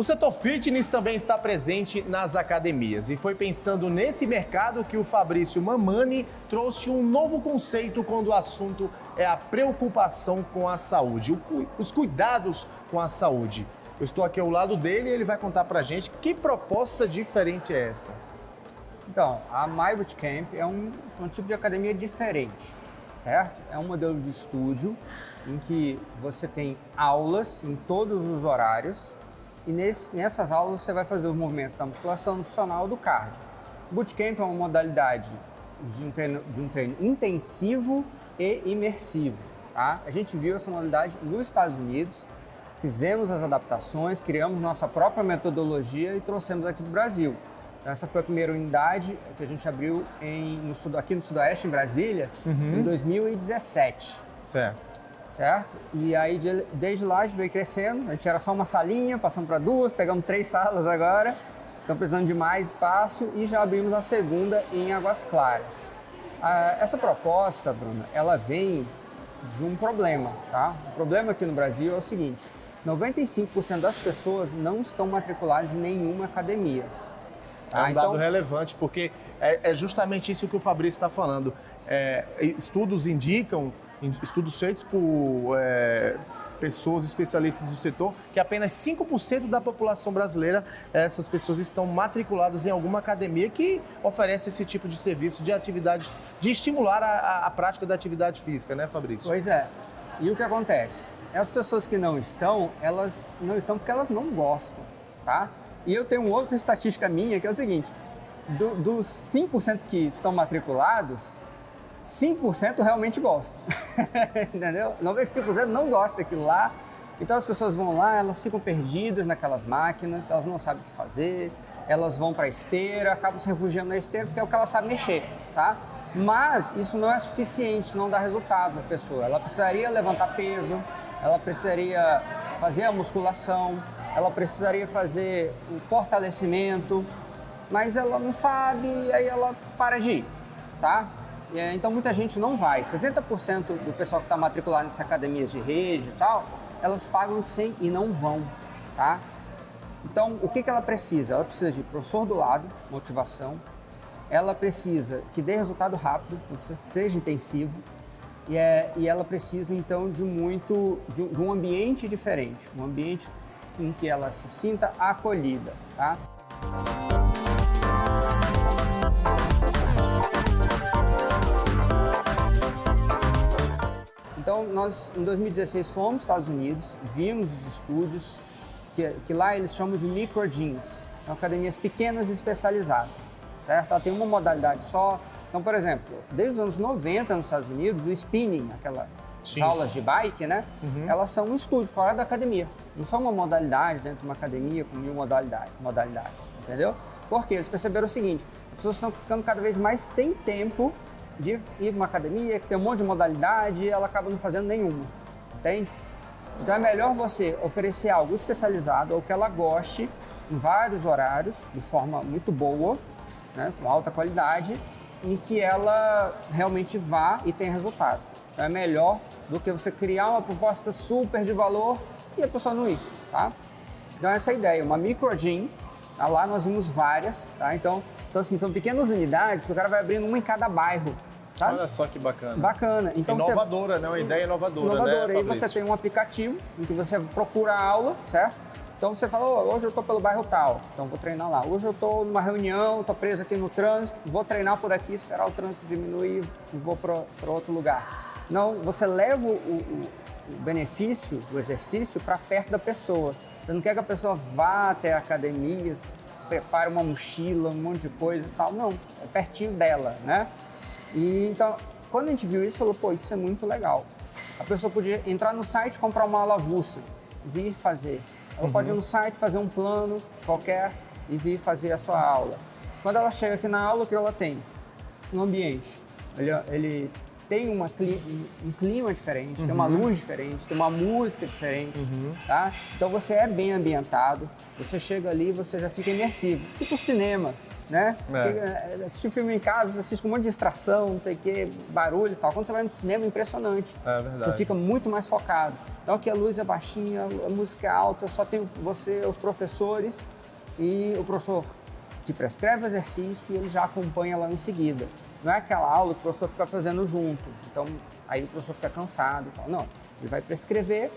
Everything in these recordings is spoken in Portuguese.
setor fitness também está presente nas academias e foi pensando nesse mercado que o Fabrício Mamani trouxe um novo conceito quando o assunto é a preocupação com a saúde, os cuidados com a saúde. Eu estou aqui ao lado dele e ele vai contar pra gente que proposta diferente é essa. Então, a My Bootcamp é um tipo de academia diferente, certo? É um modelo de estúdio em que você tem aulas em todos os horários e nessas aulas você vai fazer os movimentos da musculação, do funcional, do cardio. O Bootcamp é uma modalidade de um treino intensivo e imersivo, tá? A gente viu essa modalidade nos Estados Unidos, fizemos as adaptações, criamos nossa própria metodologia e trouxemos aqui para o Brasil. Então, essa foi a primeira unidade que a gente abriu aqui no Sudoeste, em Brasília, em 2017. Certo? E aí, desde lá, a gente veio crescendo. A gente era só uma salinha, passamos para 2, pegamos 3 salas agora. Estamos precisando de mais espaço e já abrimos a segunda em Águas Claras. Essa proposta, Bruna, ela vem de um problema, tá? O problema aqui no Brasil é o seguinte: 95% das pessoas não estão matriculadas em nenhuma academia. É um dado relevante, porque é justamente isso que o Fabrício está falando. Estudos indicam, estudos feitos por pessoas especialistas do setor, que apenas 5% da população brasileira, essas pessoas estão matriculadas em alguma academia que oferece esse tipo de serviço de atividade, de estimular a prática da atividade física, né, Fabrício? Pois é. E o que acontece? As pessoas que não estão, elas não estão porque elas não gostam, tá? E eu tenho uma outra estatística minha, que é o seguinte: dos 5% que estão matriculados, 5% realmente gostam, entendeu? 95% não gostam daquilo lá. Então as pessoas vão lá, elas ficam perdidas naquelas máquinas, elas não sabem o que fazer, elas vão para a esteira, acabam se refugiando na esteira porque é o que elas sabem mexer, tá? Mas isso não é suficiente, isso não dá resultado na pessoa. Ela precisaria levantar peso, ela precisaria fazer a musculação, ela precisaria fazer o fortalecimento, mas ela não sabe e aí ela para de ir, tá? Então muita gente não vai. 70% do pessoal que está matriculado nessas academias de rede e tal, elas pagam 100 e não vão, tá? Então o que ela precisa? Ela precisa de professor do lado, motivação. Ela precisa que dê resultado rápido, não precisa que seja intensivo. E ela precisa então de um ambiente diferente, um ambiente em que ela se sinta acolhida, tá? Então, nós, em 2016, fomos aos Estados Unidos, vimos os estúdios, que lá eles chamam de micro gyms, são academias pequenas e especializadas, certo? Ela tem uma modalidade só. Então, por exemplo, desde os anos 90 nos Estados Unidos, o spinning, aquelas aulas de bike, né? Elas são um estúdio fora da academia. Não são uma modalidade dentro de uma academia com 1000 modalidades, entendeu? Porque eles perceberam o seguinte: as pessoas estão ficando cada vez mais sem tempo de ir para uma academia que tem um monte de modalidade e ela acaba não fazendo nenhuma, entende? Então é melhor você oferecer algo especializado ou que ela goste em vários horários, de forma muito boa, né, com alta qualidade, em que ela realmente vá e tenha resultado. Então é melhor do que você criar uma proposta super de valor e a pessoa não ir, tá? Então essa é a ideia, uma micro gym, tá? Lá nós vimos várias, tá? Então são pequenas unidades que o cara vai abrindo uma em cada bairro, sabe? Olha só que bacana. Bacana. Então, inovadora, né? Uma ideia inovadora, né, Fabrício? Aí você tem um aplicativo em que você procura a aula, certo? Então você fala: hoje eu estou pelo bairro tal, então vou treinar lá. Hoje eu estou numa reunião, estou preso aqui no trânsito, vou treinar por aqui, esperar o trânsito diminuir e vou para outro lugar. Não, você leva o benefício do exercício para perto da pessoa. Você não quer que a pessoa vá até a academia, prepare uma mochila, um monte de coisa e tal. Não, é pertinho dela, né? E então, quando a gente viu isso, falou: pô, isso é muito legal. A pessoa podia entrar no site, comprar uma aula avulsa, vir fazer. Ela pode ir no site, fazer um plano qualquer e vir fazer a sua aula. Quando ela chega aqui na aula, o que ela tem? Um ambiente. Ele tem um clima diferente, tem uma luz diferente, tem uma música diferente, tá? Então você é bem ambientado, você chega ali e você já fica imersivo. Tipo cinema. né? Assistir filme em casa, você assiste com um monte de distração, não sei o quê, barulho e tal. Quando você vai no cinema, é impressionante. É verdade. Você fica muito mais focado. Então aqui a luz é baixinha, a música é alta, só tem você, os professores, e o professor te prescreve o exercício e ele já acompanha lá em seguida. Não é aquela aula que o professor fica fazendo junto. Então, aí o professor fica cansado e tal. Não, ele vai prescrever,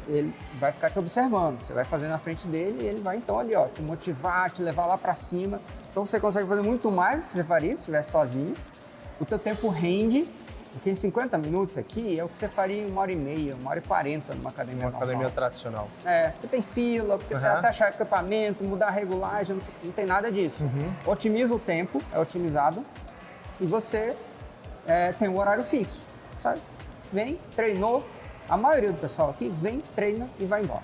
ele vai ficar te observando. Você vai fazer na frente dele e ele vai, então, ali, ó, te motivar, te levar lá para cima. Então, você consegue fazer muito mais do que você faria se estivesse sozinho. O teu tempo rende, porque em 50 minutos aqui é o que você faria em 1h30, 1h40 numa academia normal. Academia tradicional. Porque tem fila, porque tem que achar equipamento, mudar a regulagem, não tem nada disso. Otimiza o tempo, é otimizado, e você tem um horário fixo, sabe? Vem, treinou, a maioria do pessoal aqui vem, treina e vai embora.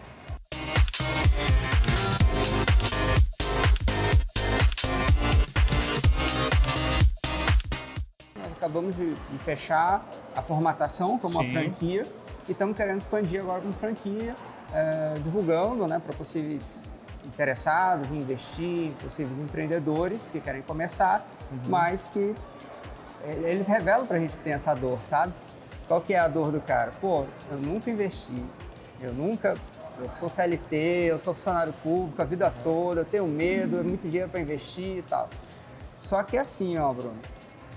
Nós acabamos de fechar a formatação como uma franquia e estamos querendo expandir agora como franquia, divulgando, né, para possíveis interessados em investir, possíveis empreendedores que querem começar, mas que eles revelam pra gente que tem essa dor, sabe? Qual que é a dor do cara? Pô, eu nunca investi, eu sou CLT, eu sou funcionário público a vida toda, eu tenho medo, é muito dinheiro para investir e tal. Só que assim, ó, Bruno,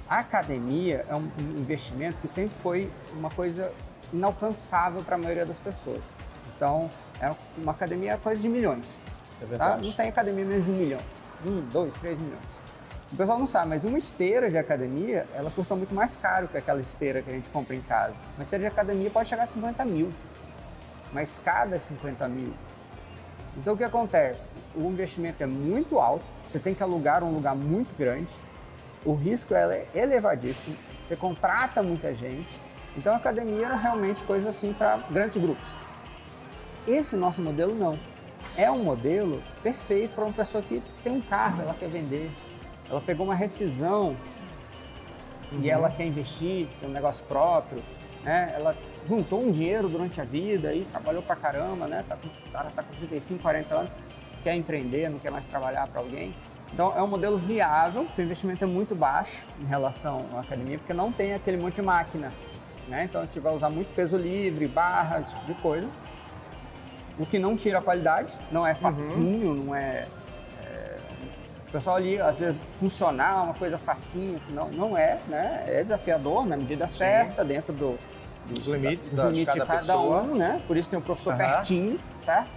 a academia é um investimento que sempre foi uma coisa inalcançável para a maioria das pessoas. Então, uma academia é coisa de milhões. É verdade. Tá? Não tem academia menos de 1 milhão. 1, 2, 3 milhões. O pessoal não sabe, mas uma esteira de academia, ela custa muito mais caro que aquela esteira que a gente compra em casa. Uma esteira de academia pode chegar a 50 mil. Uma escada é 50 mil. Então, o que acontece? O investimento é muito alto, você tem que alugar um lugar muito grande, o risco é elevadíssimo, você contrata muita gente. Então, a academia era realmente coisa assim para grandes grupos. Esse nosso modelo não. É um modelo perfeito para uma pessoa que tem um carro, ela quer vender, ela pegou uma rescisão e ela quer investir, tem um negócio próprio, né? Ela juntou um dinheiro durante a vida e trabalhou pra caramba, né? O cara tá com 35, 40 anos, quer empreender, não quer mais trabalhar para alguém. Então é um modelo viável, o investimento é muito baixo em relação à academia, porque não tem aquele monte de máquina, né? Então a gente vai usar muito peso livre, barras, esse tipo de coisa. O que não tira a qualidade, não é facinho, não é... O pessoal ali, às vezes, funcionar uma coisa facinho, não é, né? É desafiador na medida certa, dentro dos limites de cada pessoa. Né? Por isso tem um professor pertinho, certo?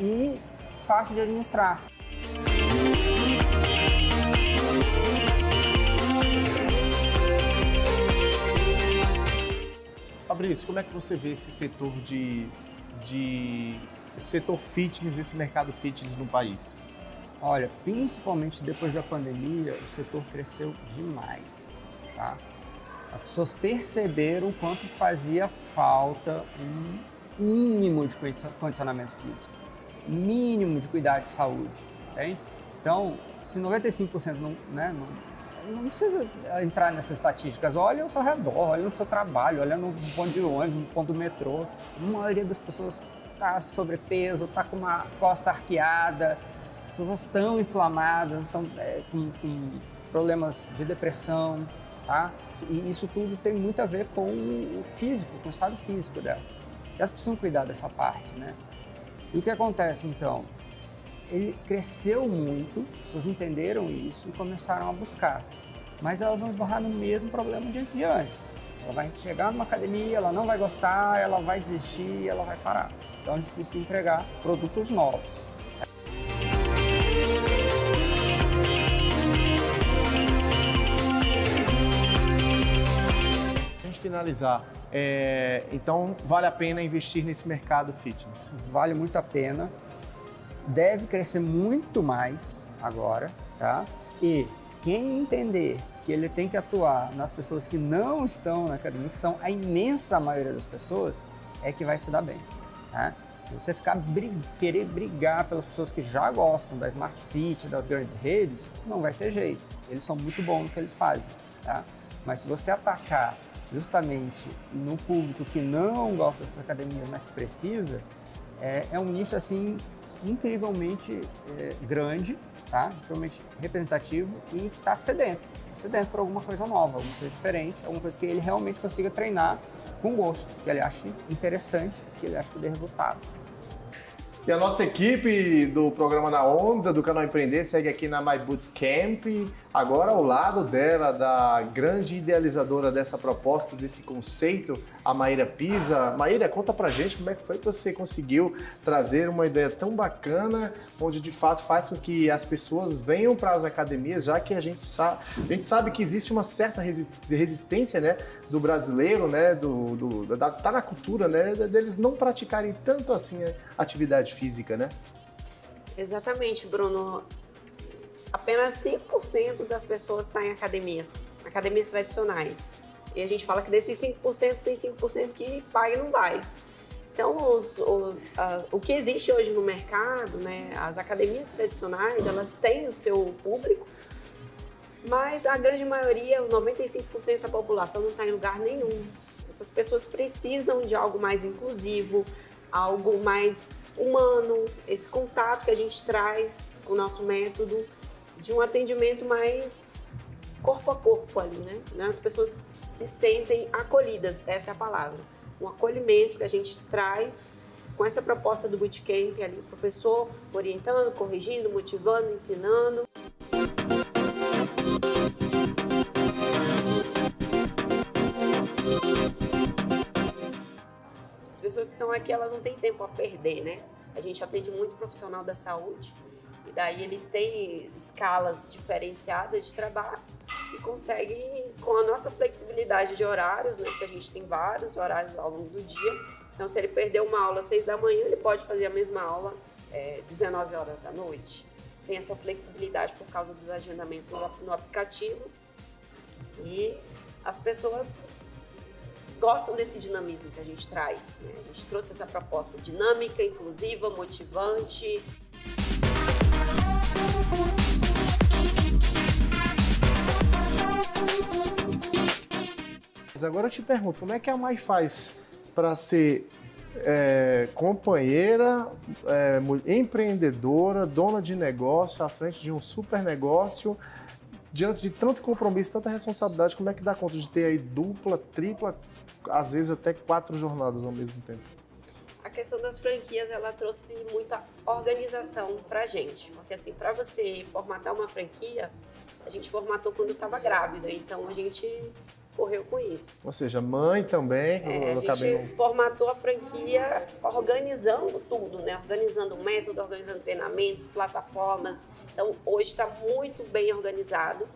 E fácil de administrar. Fabrício, como é que você vê esse setor esse setor fitness, esse mercado fitness no país? Olha, principalmente depois da pandemia, o setor cresceu demais, tá? As pessoas perceberam quanto fazia falta um mínimo de condicionamento físico, mínimo de cuidado de saúde, entende? Então, se 95% não precisa entrar nessas estatísticas, olha ao seu redor, olha no seu trabalho, olha no ponto de ônibus, no ponto do metrô. A maioria das pessoas está sobrepeso, está com uma costa arqueada, as pessoas estão inflamadas, estão com problemas de depressão, tá? E isso tudo tem muito a ver com o físico, com o estado físico dela. E elas precisam cuidar dessa parte, né? E o que acontece então? Ele cresceu muito, as pessoas entenderam isso e começaram a buscar. Mas elas vão esbarrar no mesmo problema de antes. Ela vai chegar numa academia, ela não vai gostar, ela vai desistir, ela vai parar. Então a gente precisa entregar produtos novos. Pra gente finalizar, então vale a pena investir nesse mercado fitness? Vale muito a pena. Deve crescer muito mais agora, tá? E quem entender que ele tem que atuar nas pessoas que não estão na academia, que são a imensa maioria das pessoas, é que vai se dar bem, tá? Se você querer brigar pelas pessoas que já gostam da Smart Fit, das grandes redes, não vai ter jeito. Eles são muito bons no que eles fazem, tá? Mas se você atacar justamente no público que não gosta dessas academias, mas que precisa, é um nicho assim incrivelmente grande tá? Extremamente representativo e está sedento por alguma coisa nova, alguma coisa diferente, alguma coisa que ele realmente consiga treinar com gosto, que ele ache interessante, que ele ache que dê resultados. E a nossa equipe do programa Na Onda, do canal Empreender, segue aqui na My Bootcamp, agora ao lado dela, da grande idealizadora dessa proposta, desse conceito, a Maíra Pisa. Maíra, conta pra gente como é que foi que você conseguiu trazer uma ideia tão bacana, onde de fato faz com que as pessoas venham para as academias, já que a gente sabe que existe uma certa resistência, né, do brasileiro, né, tá na cultura, né, deles não praticarem tanto assim a atividade física, né? Exatamente, Bruno. Apenas 5% das pessoas estão em academias tradicionais. E a gente fala que desses 5%, tem 5% que paga e não vai. Então, o que existe hoje no mercado, né, as academias tradicionais, elas têm o seu público, mas a grande maioria, 95% da população não está em lugar nenhum. Essas pessoas precisam de algo mais inclusivo, algo mais humano, esse contato que a gente traz com o nosso método, de um atendimento mais corpo a corpo ali, né? As pessoas se sentem acolhidas, essa é a palavra. Um acolhimento que a gente traz com essa proposta do bootcamp ali, o professor orientando, corrigindo, motivando, ensinando. As pessoas que estão aqui, elas não têm tempo a perder, né? A gente atende muito profissional da saúde, e daí eles têm escalas diferenciadas de trabalho e conseguem, com a nossa flexibilidade de horários, né? Porque a gente tem vários horários ao longo do dia. Então, se ele perder uma aula às 6 da manhã, ele pode fazer a mesma aula 19 horas da noite. Tem essa flexibilidade por causa dos agendamentos no aplicativo. E as pessoas gostam desse dinamismo que a gente traz, né? A gente trouxe essa proposta dinâmica, inclusiva, motivante. Mas agora eu te pergunto, como é que a Mai faz para ser companheira, empreendedora, dona de negócio, à frente de um super negócio, diante de tanto compromisso, tanta responsabilidade, como é que dá conta de ter aí dupla, tripla, às vezes até 4 jornadas ao mesmo tempo? A questão das franquias, ela trouxe muita organização pra gente, porque assim, para você formatar uma franquia, a gente formatou quando estava grávida, então a gente correu com isso. Ou seja, mãe também. A gente formatou a franquia organizando tudo, né? Organizando o método, organizando treinamentos, plataformas. Então, hoje está muito bem organizado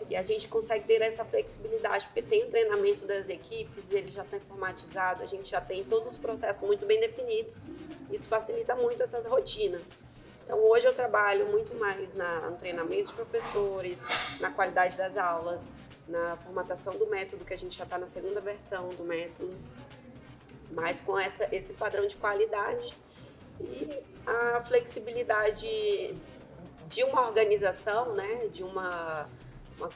e a gente consegue ter essa flexibilidade, porque tem o treinamento das equipes, ele já está informatizado, a gente já tem todos os processos muito bem definidos. Isso facilita muito essas rotinas. Então, hoje eu trabalho muito mais no treinamento de professores, na qualidade das aulas, na formatação do método, que a gente já está na segunda versão do método, mas com esse padrão de qualidade e a flexibilidade de uma organização, né, de uma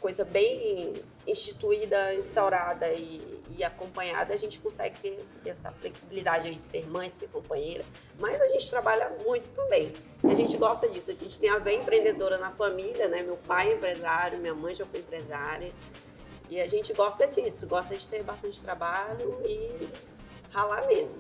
coisa bem instituída, instaurada e acompanhada, a gente consegue ter essa flexibilidade aí de ser mãe, de ser companheira, mas a gente trabalha muito também. E a gente gosta disso, a gente tem a veia empreendedora na família, né? Meu pai é empresário, minha mãe já foi empresária, e a gente gosta disso, gosta de ter bastante trabalho e ralar mesmo.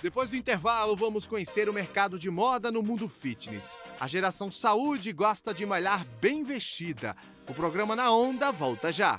Depois do intervalo, vamos conhecer o mercado de moda no mundo fitness. A geração saúde gosta de malhar bem vestida. O programa Na Onda volta já.